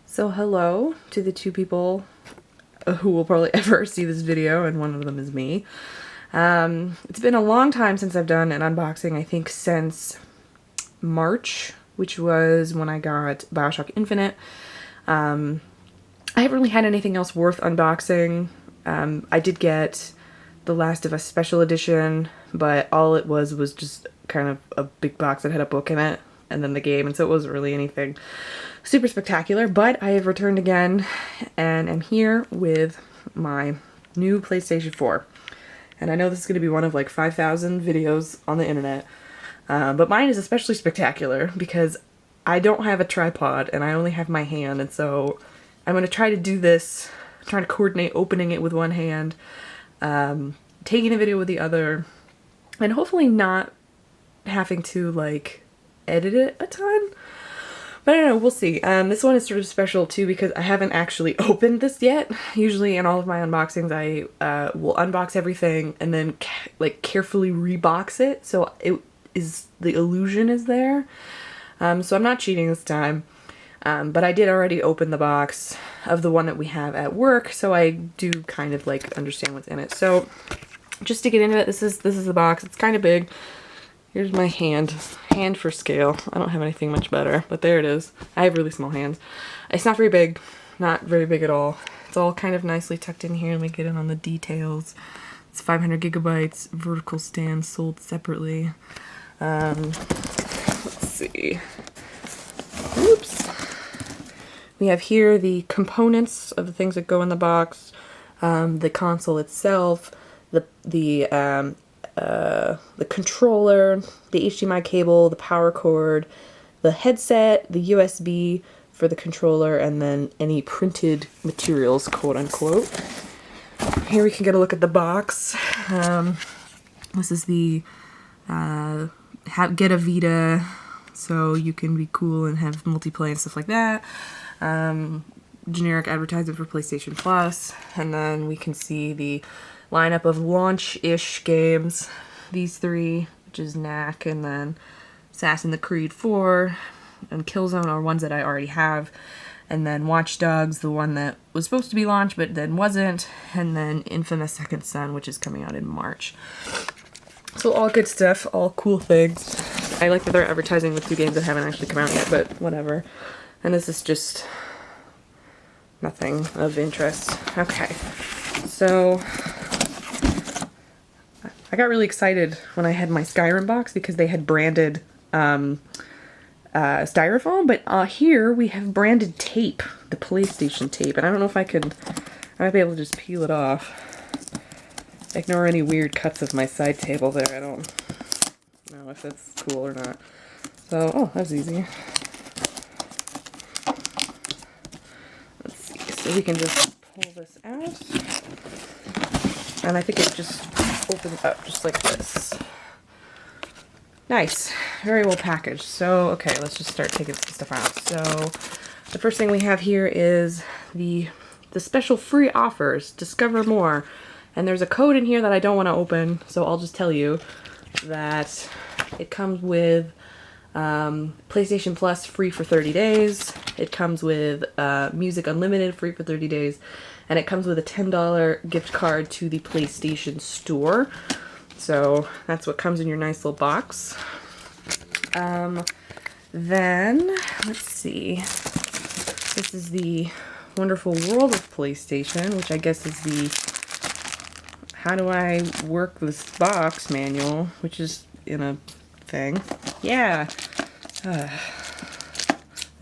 So hello to the two people who will probably ever see this video, and one of them is me. It's been a long time since I've done an unboxing, I think since March, which was when I got BioShock Infinite. I haven't really had anything else worth unboxing. I did get The Last of Us Special Edition, but all it was just kind of a big box that had a book in it, and then the game, and so it wasn't really anything super spectacular. But I have returned again, and am here with my new PlayStation 4. And I know this is going to be one of like 5,000 videos on the internet, but mine is especially spectacular because I don't have a tripod and I only have my hand, and so I'm going to try to do this, trying to coordinate opening it with one hand, taking a video with the other, and hopefully not having to like edit it a ton. But I don't know, we'll see. This one is sort of special too because I haven't actually opened this yet. Usually in all of my unboxings I will unbox everything and then carefully rebox it so the illusion is there. So I'm not cheating this time. But I did already open the box of the one that we have at work, so I do kind of like understand what's in it. So just to get into it, this is the box. It's kind of big. Here's my hand for scale. I don't have anything much better, but there it is. I have really small hands. It's not very big, not very big at all. It's all kind of nicely tucked in here. Let me get in on the details. It's 500 gigabytes, vertical stand, sold separately. Let's see. Oops. We have here the components of the things that go in the box, the console itself, the controller, the HDMI cable, the power cord, the headset, the USB for the controller, and then any printed materials, quote unquote. Here we can get a look at the box. This is the get a Vita, so you can be cool and have multiplayer and stuff like that. Generic advertisement for PlayStation Plus, and then we can see the lineup of launch-ish games. These three, which is Knack, and then Assassin's Creed 4, and Killzone are ones that I already have, and then Watch Dogs, the one that was supposed to be launched but then wasn't, and then Infamous Second Son, which is coming out in March. So all good stuff, all cool things. I like that they're advertising the two games that haven't actually come out yet, but whatever. And this is just nothing of interest. Okay, so I got really excited when I had my Skyrim box because they had branded styrofoam, but here we have branded tape, the PlayStation tape, and I don't know if I might be able to just peel it off. Ignore any weird cuts of my side table there. I don't know if that's cool or not. So, oh, that was easy. Let's see, so we can just pull this out, and I think it just opens up just like this. Nice. Very well packaged. So, okay, let's just start taking some stuff out. So, the first thing we have here is the special free offers. Discover more. And there's a code in here that I don't want to open, so I'll just tell you that it comes with PlayStation Plus free for 30 days. It comes with Music Unlimited free for 30 days. And it comes with a $10 gift card to the PlayStation Store. So that's what comes in your nice little box. Then, let's see. This is the Wonderful World of PlayStation, which I guess is the how do I work this box manual, which is in a thing. Yeah. Let's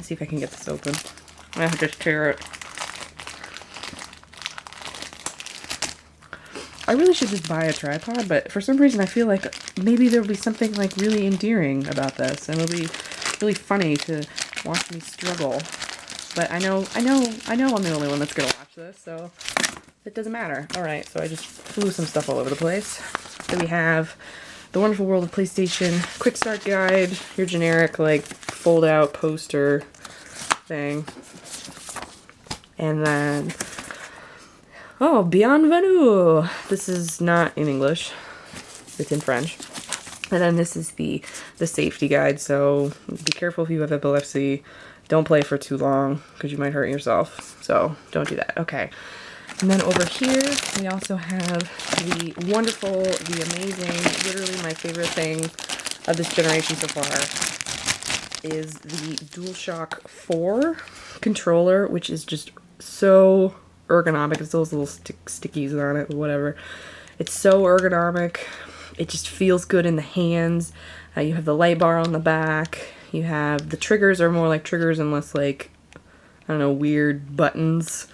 see if I can get this open. I have to tear it. I really should just buy a tripod, but for some reason I feel like maybe there'll be something like really endearing about this, and it'll be really funny to watch me struggle. But I know I'm the only one that's gonna watch this, so it doesn't matter. Alright, so I just flew some stuff all over the place. So we have The Wonderful World of PlayStation, Quick Start Guide, your generic like fold out poster thing. And then Bienvenue! This is not in English. It's in French. And then this is the safety guide, so be careful if you have epilepsy. don't play for too long because you might hurt yourself. So don't do that. Okay. And then over here, we also have the wonderful, the amazing, literally my favorite thing of this generation so far is the DualShock 4 controller, which is just so ergonomic. It's those little stickies on it, whatever. It's so ergonomic. It just feels good in the hands. You have the light bar on the back. You have the triggers are more like triggers and less like, I don't know, weird buttons.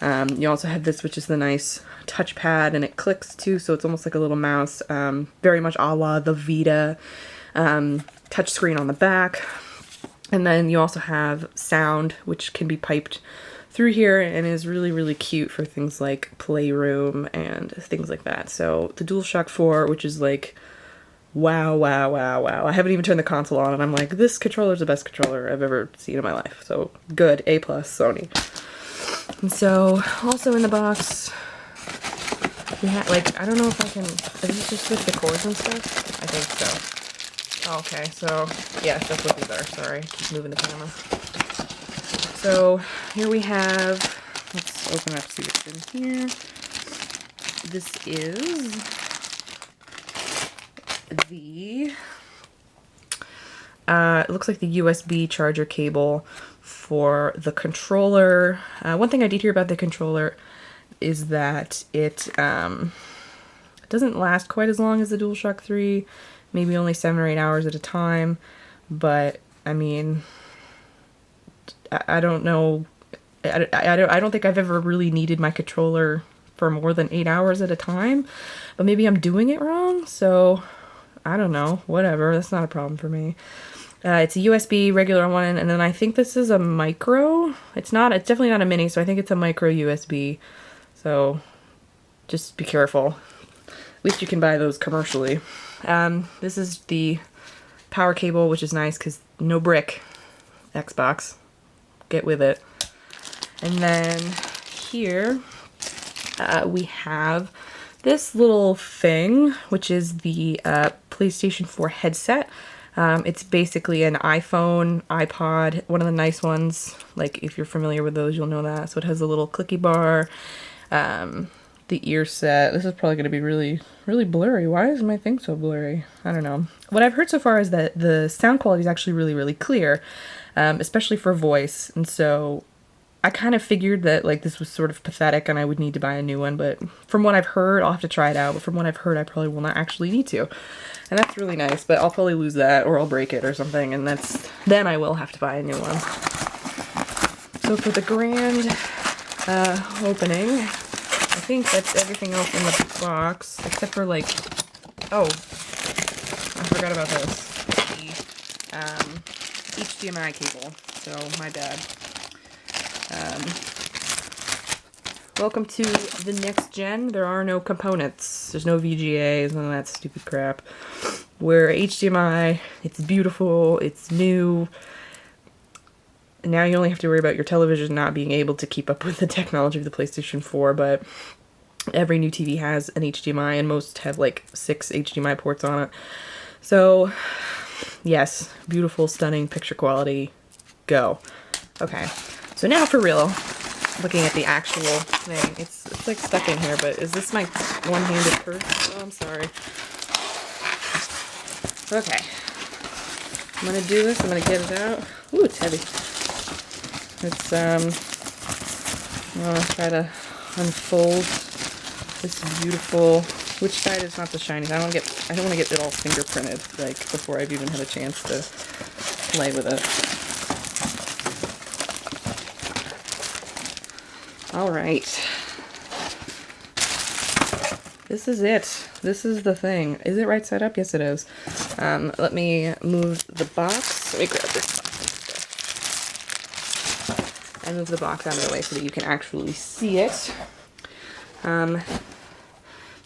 You also have this, which is the nice touchpad, and it clicks too, so it's almost like a little mouse. Very much a la the Vita touchscreen on the back. And then you also have sound, which can be piped through here and is really, really cute for things like Playroom and things like that. So the DualShock 4, which is like, wow, wow, wow, wow. I haven't even turned the console on, and I'm like, this controller is the best controller I've ever seen in my life. So good, A+, Sony. And so, also in the box, we have, like, I don't know if I can, are these just with the cords and stuff? I think so. Oh, okay, so, yeah, that's what these are. Sorry, keep moving the camera. So, here we have, let's open up, see what's in here. This is the, it looks like the USB charger cable for the controller. One thing I did hear about the controller is that it doesn't last quite as long as the DualShock 3, maybe only 7 or 8 hours at a time, but I mean, I don't know, I don't think I've ever really needed my controller for more than 8 hours at a time, but maybe I'm doing it wrong, so I don't know, whatever, that's not a problem for me. It's a USB regular one, and then I think this is a micro. It's definitely not a mini, so I think it's a micro USB. So just be careful. At least you can buy those commercially. This is the power cable, which is nice because no brick. Xbox. Get with it. And then here we have this little thing, which is the PlayStation 4 headset. It's basically an iPhone, iPod, one of the nice ones. Like, if you're familiar with those, you'll know that. So it has a little clicky bar, the ear set. This is probably going to be really, really blurry. Why is my thing so blurry? I don't know. What I've heard so far is that the sound quality is actually really, really clear, especially for voice. And so I kind of figured that, like, this was sort of pathetic and I would need to buy a new one. But from what I've heard, I'll have to try it out. But from what I've heard, I probably will not actually need to. And that's really nice, but I'll probably lose that or I'll break it or something, and then I will have to buy a new one. So for the grand opening, I think that's everything else in the box, except for, like, oh, I forgot about this. The HDMI cable, so my bad. Welcome to the next gen. There are no components. There's no VGAs, none of that stupid crap. Where HDMI, it's beautiful, it's new. Now you only have to worry about your television not being able to keep up with the technology of the PlayStation 4, but every new TV has an HDMI, and most have like 6 HDMI ports on it. So, yes, beautiful, stunning picture quality. Go. Okay, so now for real. Looking at the actual thing. It's like stuck in here, but is this my one-handed purse? Oh, I'm sorry. Okay. I'm gonna do this. I'm gonna get it out. Ooh, it's heavy. It's, I'm gonna try to unfold this beautiful, which side is not the shiniest? I don't want to get it all fingerprinted, like, before I've even had a chance to play with it. All right. This is it. This is the thing. Is it right side up? Yes, it is. Let me move the box. Let me grab this box. And move the box out of the way so that you can actually see it.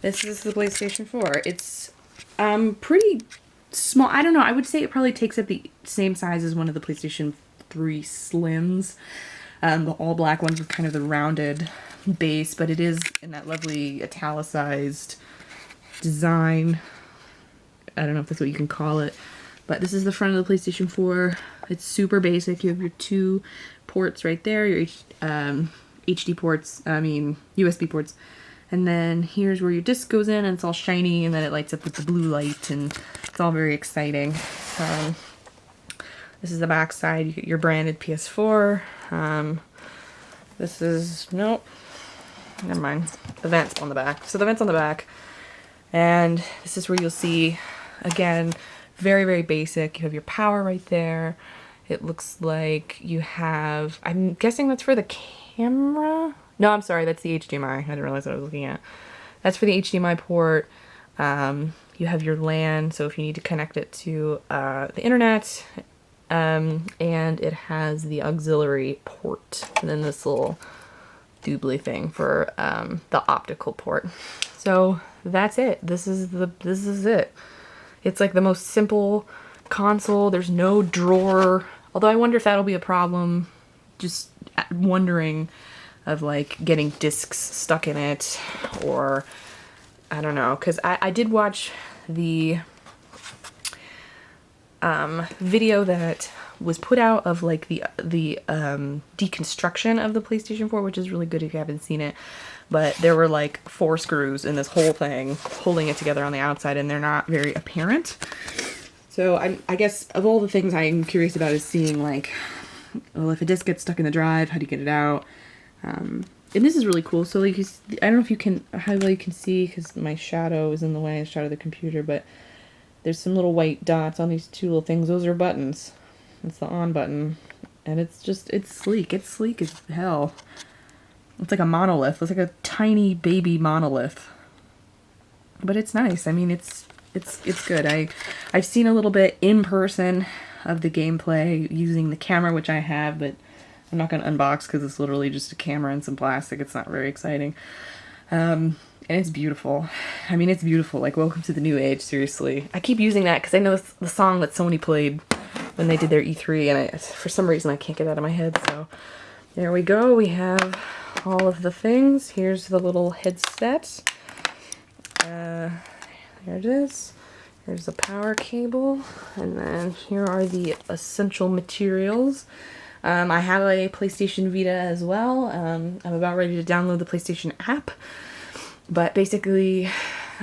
This is the PlayStation 4. It's pretty small. I don't know. I would say it probably takes up the same size as one of the PlayStation 3 Slims. The all black ones with kind of the rounded base, but it is in that lovely italicized design. I don't know if that's what you can call it, But this is the front of the PlayStation 4. It's super basic. You have your 2 ports right there, your HD ports, USB ports. And then here's where your disc goes in, and it's all shiny, and then it lights up with the blue light, and it's all very exciting. This is the back side. You get your branded PS4. This is, nope, never mind. The vent's on the back. So the vent's on the back, and this is where you'll see, again, very, very basic. You have your power right there. It looks like you have, I'm guessing that's for the camera? No, I'm sorry, that's the HDMI. I didn't realize what I was looking at. That's for the HDMI port. You have your LAN, so if you need to connect it to the internet. And it has the auxiliary port. And then this little doobly thing for the optical port. So that's it. This is it. It's like the most simple console. There's no drawer. Although I wonder if that'll be a problem. Just wondering of like getting discs stuck in it, or I don't know. Because I did watch the video that was put out of like the deconstruction of the PlayStation 4, which is really good if you haven't seen it. But there were like 4 screws in this whole thing holding it together on the outside, and they're not very apparent. So I guess of all the things I'm curious about is seeing like, well, if a disc gets stuck in the drive, how do you get it out? And this is really cool. So like, I don't know if you can, how well you can see because my shadow is in the way, the shadow of the computer, but there's some little white dots on these 2 little things. Those are buttons. It's the on button. And it's just, it's sleek. It's sleek as hell. It's like a monolith. It's like a tiny baby monolith. But it's nice. I mean, it's good. I've seen a little bit in person of the gameplay using the camera, which I have, but I'm not going to unbox because it's literally just a camera and some plastic. It's not very exciting. And it's beautiful. I mean, it's beautiful. Like, welcome to the new age, seriously. I keep using that because I know it's the song that Sony played when they did their E3, and for some reason I can't get it out of my head, so there we go. We have all of the things. Here's the little headset. There it is. Here's the power cable, and then here are the essential materials. I have a PlayStation Vita as well. I'm about ready to download the PlayStation app. But basically,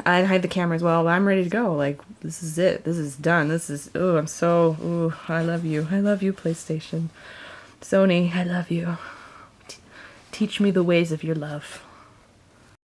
I have the camera as well, but I'm ready to go. Like, this is it. This is done. This is, oh, I'm so, ooh, I love you. I love you, PlayStation. Sony, I love you. Teach me the ways of your love.